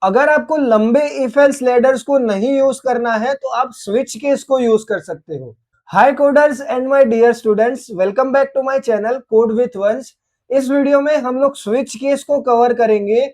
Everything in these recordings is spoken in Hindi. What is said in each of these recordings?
अगर आपको लंबे इफ एल्स लैडर्स को नहीं यूज करना है तो आप स्विच केस को यूज कर सकते हो। Hi coders and my dear students, welcome back to my channel code with Vansh. इस वीडियो में हम लोग स्विच केस को कवर करेंगे।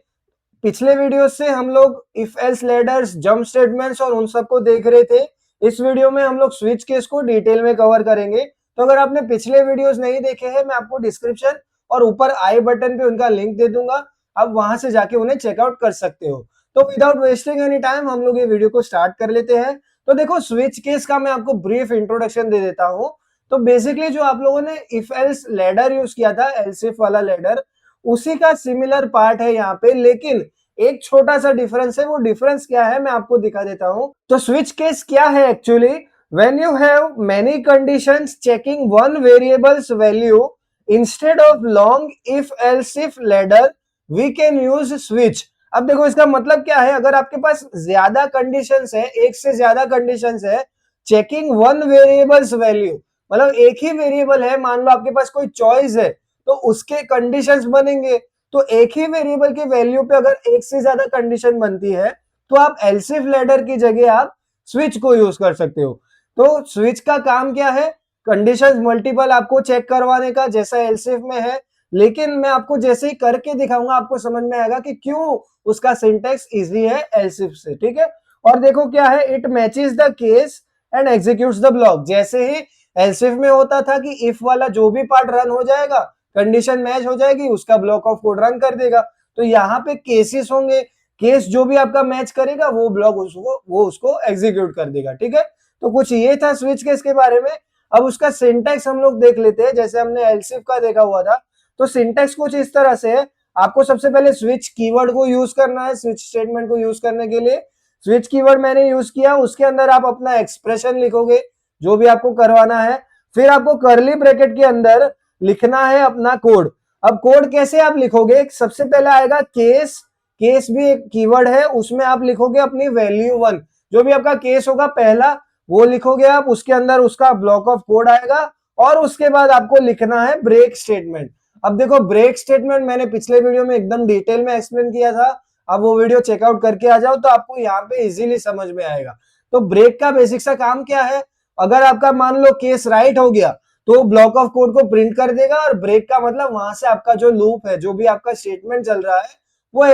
पिछले वीडियो से हम लोग if else ladders, jump statements और उन सबको देख रहे थे। इस वीडियो में हम लोग स्विच केस को डिटेल में कवर करेंगे। तो अगर आपने पिछले वीडियोस नहीं देखे हैं, मैं आपको डिस्क्रिप्शन और ऊपर आई बटन पे उनका लिंक दे दूंगा, आप वहां से जाके उन्हें चेकआउट कर सकते हो। तो विदाउट वेस्टिंग एनी टाइम हम लोग ये वीडियो को स्टार्ट कर लेते हैं। तो देखो, स्विच केस का मैं आपको ब्रीफ इंट्रोडक्शन दे देता हूँ। तो बेसिकली जो आप लोगों ने इफ एल्स लैडर यूज किया था, एल्स इफ वाला लैडर, उसी का सिमिलर पार्ट है यहाँ पे, लेकिन एक छोटा सा डिफरेंस है। वो डिफरेंस क्या है मैं आपको दिखा देता हूँ। तो स्विच केस क्या है actually? When you have many conditions checking one variables value instead of long if else if ladder, we can use switch. अब देखो, इसका मतलब क्या है? अगर आपके पास ज्यादा कंडीशंस है, एक से ज्यादा कंडीशंस है, चेकिंग वन वेरिएबल्स वैल्यू, मतलब एक ही वेरिएबल है, मान लो आपके पास कोई चॉइस है, तो उसके कंडीशंस बनेंगे। तो एक ही वेरिएबल की वैल्यू पे अगर एक से ज्यादा कंडीशन बनती है, तो आप एल्स इफ लैडर की जगह आप स्विच को यूज कर सकते हो। तो स्विच का काम क्या है? कंडीशंस मल्टीपल आपको चेक करवाने का, जैसा एल्स इफ में है। लेकिन मैं आपको जैसे ही करके दिखाऊंगा, आपको समझ में आएगा कि क्यों उसका सिंटेक्स इजी है एल्स इफ से, ठीक है। और देखो क्या है, it matches the case and executes the block. जैसे ही एल्स इफ में होता था कि इफ वाला जो भी पार्ट रन हो जाएगा, कंडीशन मैच हो जाएगी, उसका ब्लॉक ऑफ कोड रन कर देगा। तो यहाँ पे केसेस होंगे, केस जो भी आपका मैच करेगा वो ब्लॉक उसको एग्जीक्यूट कर देगा, ठीक है। तो कुछ ये था स्विच केस के बारे में। अब उसका सिंटेक्स हम लोग देख लेते हैं, जैसे हमने एल्स इफ का देखा हुआ था। तो सिंटेक्स कुछ इस तरह से है। आपको सबसे पहले स्विच कीवर्ड को यूज करना है। स्विच स्टेटमेंट को यूज करने के लिए स्विच कीवर्ड मैंने यूज किया, उसके अंदर आप अपना एक्सप्रेशन लिखोगे जो भी आपको करवाना है। फिर आपको कर्ली ब्रैकेट के अंदर लिखना है अपना कोड। अब कोड कैसे आप लिखोगे? सबसे पहले आएगा केस। केस भी एक कीवर्ड है, उसमें आप लिखोगे अपनी वैल्यू 1। जो भी आपका केस होगा पहला, वो लिखोगे आप, उसके अंदर उसका ब्लॉक ऑफ कोड आएगा। और उसके बाद आपको लिखना है ब्रेक स्टेटमेंट। अब देखो, ब्रेक स्टेटमेंट मैंने पिछले वीडियो में एकदम डिटेल में एक्सप्लेन किया था। अब वो वीडियो चेकआउट करके आ जाओ, तो आपको यहाँ पे इजीली समझ में आएगा। तो ब्रेक का बेसिक सा काम क्या है? अगर आपका मान लो केस राइट हो गया, तो ब्लॉक ऑफ कोड को प्रिंट कर देगा। और ब्रेक का मतलब वहां से आपका जो लूप है, जो भी आपका स्टेटमेंट चल रहा है, वो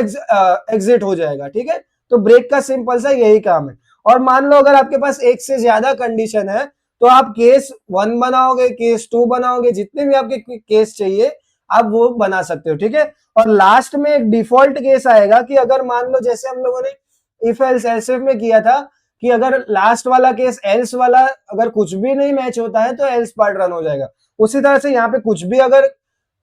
एग्जिट हो जाएगा, ठीक है। तो ब्रेक का सिंपल सा यही काम है। और मान लो अगर आपके पास एक से ज्यादा कंडीशन है, तो आप केस 1 बनाओगे, केस 2 बनाओगे, जितने भी आपके केस चाहिए आप वो बना सकते हो, ठीक है। और लास्ट में एक डिफॉल्ट केस आएगा कि अगर मान लो जैसे हम लोगों ने इफ एल्स एल्स इफ में किया था, कि अगर लास्ट वाला केस एल्स वाला अगर कुछ भी नहीं मैच होता है, तो एल्स पार्ट रन हो जाएगा। उसी तरह से यहाँ पे कुछ भी अगर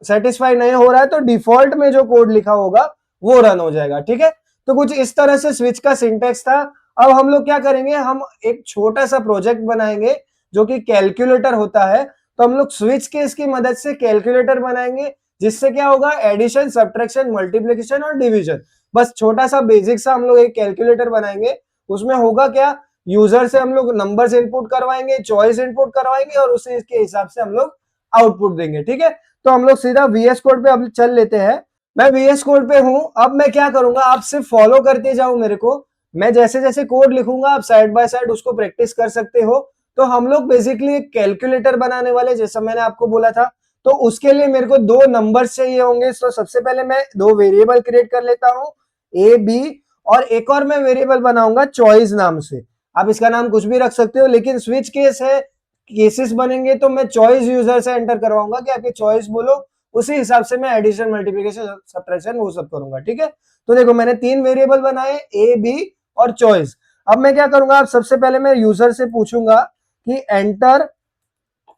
सेटिस्फाई नहीं हो रहा है, तो डिफॉल्ट में जो कोड लिखा होगा वो रन हो जाएगा, ठीक है। तो कुछ इस तरह से स्विच का सिंटेक्स था। अब हम लोग क्या करेंगे, हम एक छोटा सा प्रोजेक्ट बनाएंगे जो कि कैलकुलेटर होता है। तो हम लोग स्विच केस की मदद से कैलकुलेटर बनाएंगे, जिससे क्या होगा, एडिशन, सब्ट्रैक्शन, मल्टीप्लिकेशन और डिवीजन। बस छोटा सा बेसिक सा हम लोग एक कैलकुलेटर बनाएंगे। उसमें होगा क्या, यूजर से हम लोग नंबर्स इनपुट करवाएंगे, चॉइस इनपुट करवाएंगे, और उसी के हिसाब से हम लोग आउटपुट देंगे, ठीक है। तो हम लोग सीधा वीएस कोड पे अब चल लेते हैं। मैं वीएस कोड पे हूं। अब मैं क्या करूंगा, आप सिर्फ फॉलो करते जाओ मेरे को। मैं जैसे जैसे कोड लिखूंगा, आप साइड बाय साइड उसको प्रैक्टिस कर सकते हो। तो हम लोग बेसिकली एक कैलकुलेटर बनाने वाले, जैसा मैंने आपको बोला था। तो उसके लिए मेरे को दो नंबर्स चाहिए होंगे। तो सबसे पहले मैं दो वेरिएबल क्रिएट कर लेता हूं, ए बी। और एक और मैं वेरिएबल बनाऊंगा चॉइस नाम से। आप इसका नाम कुछ भी रख सकते हो, लेकिन स्विच केस है, केसेस बनेंगे, तो मैं चॉइस यूजर से एंटर करवाऊंगा कि आपकी चॉइस बोलो। उसी हिसाब से मैं एडिशन, मल्टीप्लिकेशन, सब्ट्रैक्शन वो सब करूंगा, ठीक है। तो देखो, मैंने 3 वेरिएबल बनाए, ए बी और चॉइस। अब मैं क्या करूंगा, आप सबसे पहले मैं यूजर से पूछूंगा कि एंटर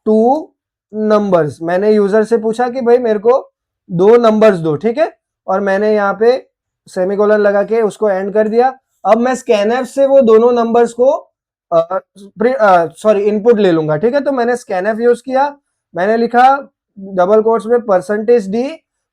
2 नंबर्स। मैंने यूजर से पूछा कि भाई मेरे को 2 नंबर्स दो, ठीक है। और मैंने यहाँ पे सेमीकोलन लगा के उसको एंड कर दिया। अब मैं स्कैनएफ से वो दोनों नंबर्स को इनपुट ले लूंगा, ठीक है। तो मैंने स्कैनएफ यूज किया। मैंने लिखा डबल कोट्स में परसेंटेज डी।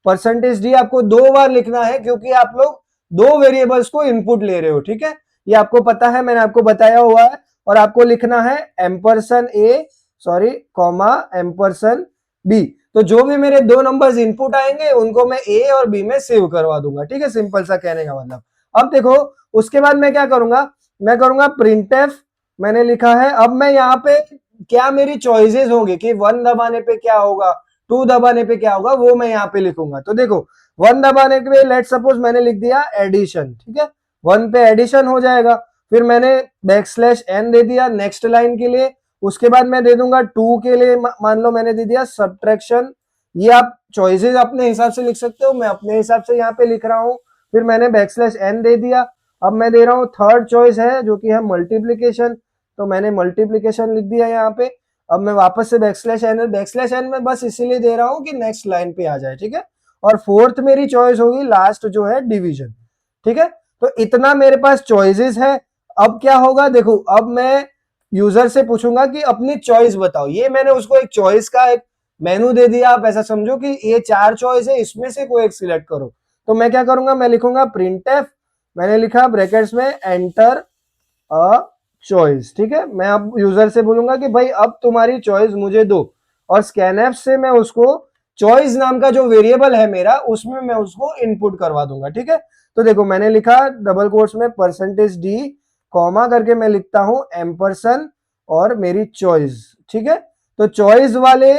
परसेंटेज डी आपको 2 बार लिखना है, क्योंकि आप लोग 2 वेरिएबल्स को इनपुट ले रहे हो, ठीक है। ये आपको पता है, मैंने आपको बताया हुआ है। और आपको लिखना है एम्परसन ए, कॉमा एम्परसन बी। तो जो भी मेरे 2 नंबर्स इनपुट आएंगे, उनको मैं ए और बी में सेव करवा दूंगा, ठीक है। सिंपल सा कहने का मतलब। अब देखो उसके बाद मैं क्या करूंगा, मैं करूंगा printf, मैंने लिखा है। अब मैं यहाँ पे क्या मेरी चॉइसेस होंगी कि 1 दबाने पे क्या होगा, 2 दबाने पे क्या होगा, वो मैं यहाँ पे लिखूंगा। तो देखो 1 दबाने पे लेट सपोज मैंने लिख दिया एडिशन, ठीक है, 1 पे एडिशन हो जाएगा। फिर मैंने \n दे दिया नेक्स्ट लाइन के लिए। उसके बाद मैं दे दूंगा 2 के लिए, मान लो मैंने दे दिया सब्ट्रैक्शन। ये आप चॉइसेस अपने हिसाब से लिख सकते हो, मैं अपने हिसाब से यहाँ पे लिख रहा हूँ। फिर मैंने \n दे दिया। अब मैं दे रहा हूँ थर्ड चॉइस है जो कि है मल्टीप्लीकेशन, तो मैंने मल्टीप्लीकेशन लिख दिया यहाँ पे। अब मैं वापस से \n में बस इसीलिए दे रहा हूँ कि नेक्स्ट लाइन पे आ जाए, ठीक है। और फोर्थ मेरी चॉइस होगी लास्ट जो है डिवीजन, ठीक है। तो इतना मेरे पास चॉइसेस है। अब क्या होगा देखो, अब मैं यूजर से पूछूंगा कि अपनी चॉइस बताओ। ये मैंने उसको एक चॉइस का एक मेनू दे दिया। आप ऐसा समझो कि ये 4 चॉइस है, इसमें से कोई एक सिलेक्ट करो। तो मैं क्या करूंगा, मैं लिखूंगा printf, मैंने लिखा ब्रैकेट्स में एंटर अ चॉइस, ठीक है। मैं अब यूजर से बोलूंगा कि भाई अब तुम्हारी चॉइस मुझे दो, और scanf से मैं उसको चॉइस नाम का जो वेरिएबल है मेरा, उसमें मैं उसको इनपुट करवा दूंगा, ठीक है। तो देखो मैंने लिखा डबल कोट्स में %d कॉमा करके मैं लिखता हूं एम्परसन और मेरी चॉइस, ठीक है। तो चॉइस वाले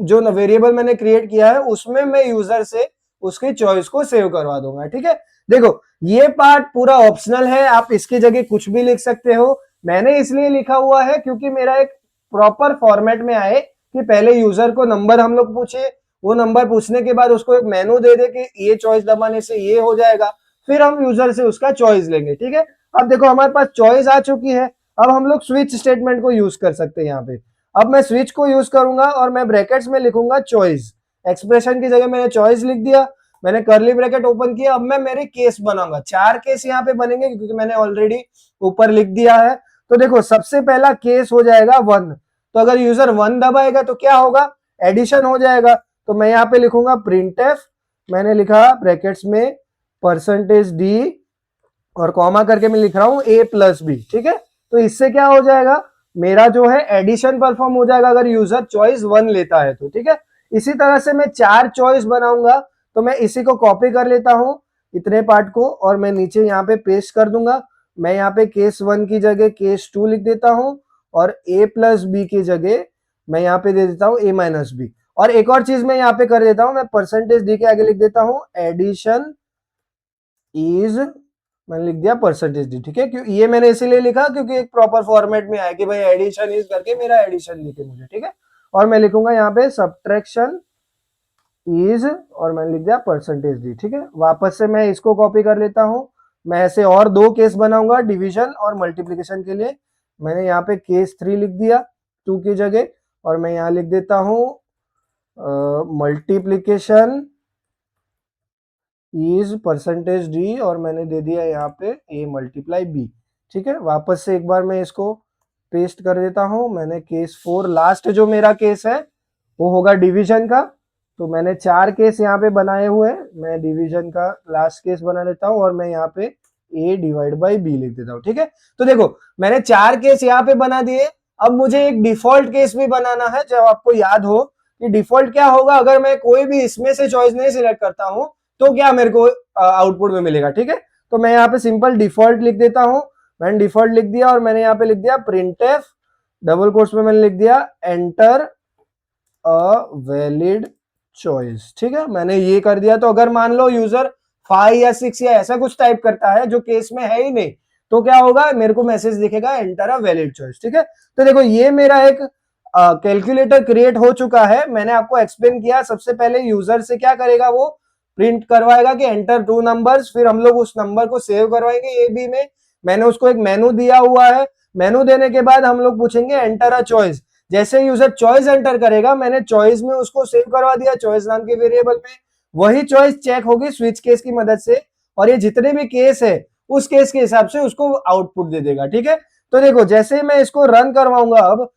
जो वेरिएबल मैंने क्रिएट किया है उसमें मैं यूजर से उसकी चॉइस को सेव करवा दूंगा, ठीक है। देखो ये पार्ट पूरा ऑप्शनल है, आप इसकी जगह कुछ भी लिख सकते हो। मैंने इसलिए लिखा हुआ है क्योंकि मेरा एक प्रॉपर फॉर्मेट में आए कि पहले यूजर को नंबर हम लोग पूछे, वो नंबर पूछने के बाद उसको एक मेनू दे दे कि ये चॉइस दबाने से ये हो जाएगा, फिर हम यूजर से उसका चॉइस लेंगे, ठीक है। अब देखो हमारे पास चॉइस आ चुकी है। अब हम लोग स्विच स्टेटमेंट को यूज कर सकते हैं यहाँ पे। अब मैं स्विच को यूज करूंगा और मैं ब्रैकेट्स में लिखूंगा चॉइस, एक्सप्रेशन की जगह मैंने चॉइस लिख दिया, मैंने कर्ली ब्रैकेट ओपन किया। अब मैं मेरे केस बनाऊंगा, 4 केस यहाँ पे बनेंगे क्योंकि मैंने ऑलरेडी ऊपर लिख दिया है। तो देखो सबसे पहला केस हो जाएगा 1, तो अगर यूजर 1 दबाएगा तो क्या होगा, एडिशन हो जाएगा। तो मैं यहाँ पे लिखूंगा printf, मैंने लिखा ब्रैकेट्स में %d और कॉमा करके मैं लिख रहा हूं a+b, ठीक है। तो इससे क्या हो जाएगा, मेरा जो है एडिशन परफॉर्म हो जाएगा अगर यूजर चॉइस 1 लेता है तो, ठीक है। इसी तरह से मैं 4 चॉइस बनाऊंगा, तो मैं इसी को कॉपी कर लेता हूं इतने पार्ट को, और मैं नीचे यहाँ पे पेस्ट कर दूंगा। मैं यहाँ पे केस 1 की जगह केस 2 लिख देता हूं, और a+b की जगह मैं यहाँ पे दे देता हूँ a-b। और एक और चीज मैं यहाँ पे कर देता हूँ, मैं %d के आगे लिख देता हूँ एडिशन इज, मैंने लिख दिया %d, ठीक है। क्यों ये मैंने इसीलिए लिखा क्योंकि एक प्रॉपर फॉर्मेट में आया कि भाई एडिशन इज करके मेरा एडिशन लिखे मुझे, ठीक है। और मैं लिखूंगा यहाँ पे सब्ट्रैक्शन इज, और मैंने लिख दिया %d, ठीक है। वापस से मैं इसको कॉपी कर लेता हूं। मैं ऐसे और 2 केस बनाऊंगा डिवीजन और मल्टीप्लिकेशन के लिए। मैंने यहाँ पे केस 3 लिख दिया 2 की जगह, और मैं यहाँ लिख देता हूं मल्टीप्लिकेशन इज %d, और मैंने दे दिया यहाँ पे a×b, ठीक है। वापस से एक बार मैं इसको पेस्ट कर देता हूं। मैंने केस 4 लास्ट जो मेरा केस है वो होगा डिवीजन का। तो मैंने 4 केस यहाँ पे बनाए हुए हैं, मैं डिवीजन का लास्ट केस बना लेता हूँ और मैं यहाँ पे a/b लिख देता हूँ, ठीक है। तो देखो मैंने 4 केस यहाँ पे बना दिए। अब मुझे एक डिफॉल्ट केस भी बनाना है, जब आपको याद हो कि डिफॉल्ट क्या होगा अगर मैं कोई भी इसमें से चॉइस नहीं सिलेक्ट करता हूं तो क्या मेरे को आउटपुट में मिलेगा, ठीक है। तो मैं यहाँ पे सिंपल डिफॉल्ट लिख देता हूं। मैंने डिफॉल्ट लिख दिया और मैंने यहाँ पे लिख दिया printf, डबल कोट्स में मैंने लिख दिया एंटर अ वैलिड चॉइस, ठीक है। मैंने ये कर दिया। तो अगर मान लो यूजर 5 या 6 या ऐसा कुछ टाइप करता है जो केस में है ही नहीं, तो क्या होगा, मेरे को मैसेज दिखेगा एंटर अ वैलिड चॉइस, ठीक है। तो देखो ये मेरा एक कैलकुलेटर क्रिएट हो चुका है। मैंने आपको एक्सप्लेन किया, सबसे पहले यूजर से क्या करेगा, वो प्रिंट करवाएगा कि एंटर 2 नंबर्स, फिर हम लोग उस नंबर को सेव करवाएंगे ए बी में। मैंने उसको एक मेनू दिया हुआ है, मेनू देने के बाद हम लोग पूछेंगे एंटर अ चॉइस। जैसे यूजर चॉइस एंटर करेगा, मैंने चॉइस में उसको सेव करवा दिया चॉइस नाम के वेरिएबल में, वही चॉइस चेक होगी स्विच केस की मदद से, और ये जितने भी केस है उस केस के हिसाब से उसको आउटपुट दे देगा, ठीक है। तो देखो जैसे मैं इसको रन करवाऊंगा,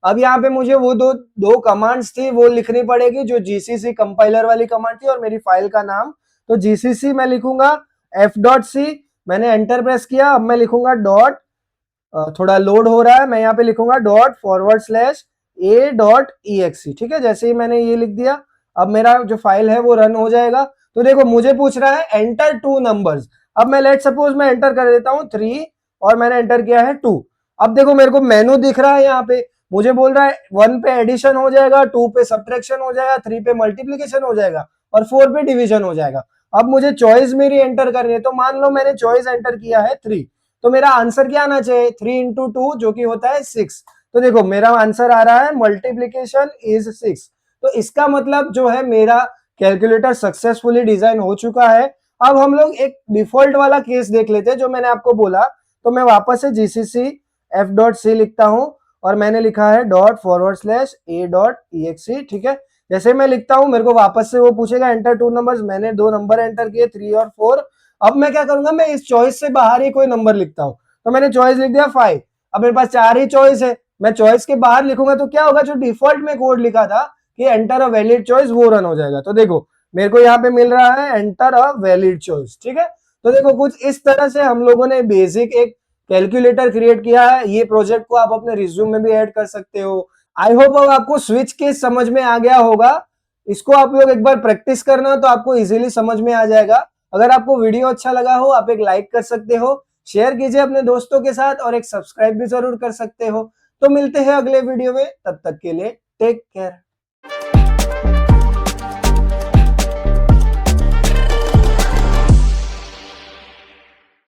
अब यहाँ पे मुझे वो दो कमांड्स थी वो लिखनी पड़ेगी, जो जीसीसी कंपाइलर वाली कमांड थी और मेरी फाइल का नाम। तो जीसीसी मैं लिखूंगा f.c, मैंने एंटर प्रेस किया। अब मैं लिखूंगा डॉट, थोड़ा लोड हो रहा है, मैं यहाँ पे लिखूंगा ./a.exe, ठीक है। जैसे ही मैंने ये लिख दिया, अब मेरा जो फाइल है वो रन हो जाएगा। तो देखो मुझे पूछ रहा है एंटर 2 नंबर्स। अब मैं लेट सपोज मैं एंटर कर देता हूँ 3 और मैंने एंटर किया है 2। अब देखो मेरे को मेनू दिख रहा है यहाँ पे, मुझे बोल रहा है 1 पे एडिशन हो जाएगा, 2 पे सब्ट्रैक्शन हो जाएगा, 3 पे मल्टीप्लीकेशन हो जाएगा और 4 पे डिवीजन हो जाएगा। अब मुझे चॉइस मेरी एंटर करनी है, तो मान लो मैंने चॉइस एंटर किया है 3, तो मेरा आंसर क्या आना चाहिए 3 इंटू 2 जो कि होता है 6। तो देखो मेरा आंसर आ रहा है मल्टीप्लीकेशन इज 6। तो इसका मतलब जो है मेरा कैलकुलेटर सक्सेसफुली डिजाइन हो चुका है। अब हम लोग एक डिफॉल्ट वाला केस देख लेते हैं जो मैंने आपको बोला। तो मैं वापस से जीसीसी f.c लिखता हूं और मैंने लिखा है ./a.exe, ठीक है। जैसे मैं लिखता हूं मेरे को वापस से वो पूछेगा एंटर 2 नंबर्स, मैंने 2 नंबर एंटर किए 3 और 4। अब मैं क्या करूंगा, मैं इस चॉइस से बाहर ही कोई नंबर लिखता हूं। तो मैंने चॉइस लिख दिया 5। अब मेरे पास 4 ही चॉइस है, मैं चॉइस के बाहर लिखूंगा तो क्या होगा, जो डिफॉल्ट में कोड लिखा था कि एंटर अ वैलिड चॉइस वो रन हो जाएगा। तो देखो मेरे को यहाँ पे मिल रहा है एंटर अ वैलिड चॉइस, ठीक है। तो देखो कुछ इस तरह से हम लोगों ने बेसिक एक कैलकुलेटर क्रिएट किया है। ये प्रोजेक्ट को आप अपने रिज्यूम में भी ऐड कर सकते हो। आई होप अब आपको स्विच केस समझ में आ गया होगा। इसको आप लोग एक बार प्रैक्टिस करना तो आपको इजीली समझ में आ जाएगा। अगर आपको वीडियो अच्छा लगा हो आप एक लाइक कर सकते हो, शेयर कीजिए अपने दोस्तों के साथ और एक सब्सक्राइब भी जरूर कर सकते हो। तो मिलते हैं अगले वीडियो में, तब तक के लिए टेक केयर।